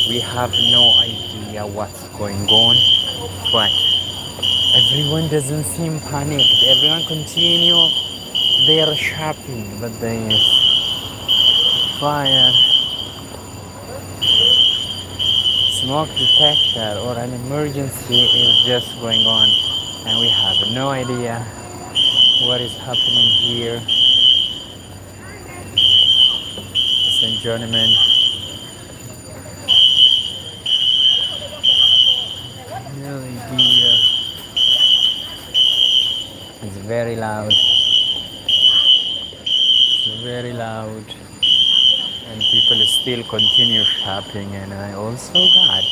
We have no idea what's going on, but everyone doesn't seem panicked. Everyone continue their shopping, but the fire smoke detector or an emergency is just going on, and we have no idea what is happening here. Ladies and gentlemen, no idea. It's very loud. It's very loud, and people still continue shopping, and I also got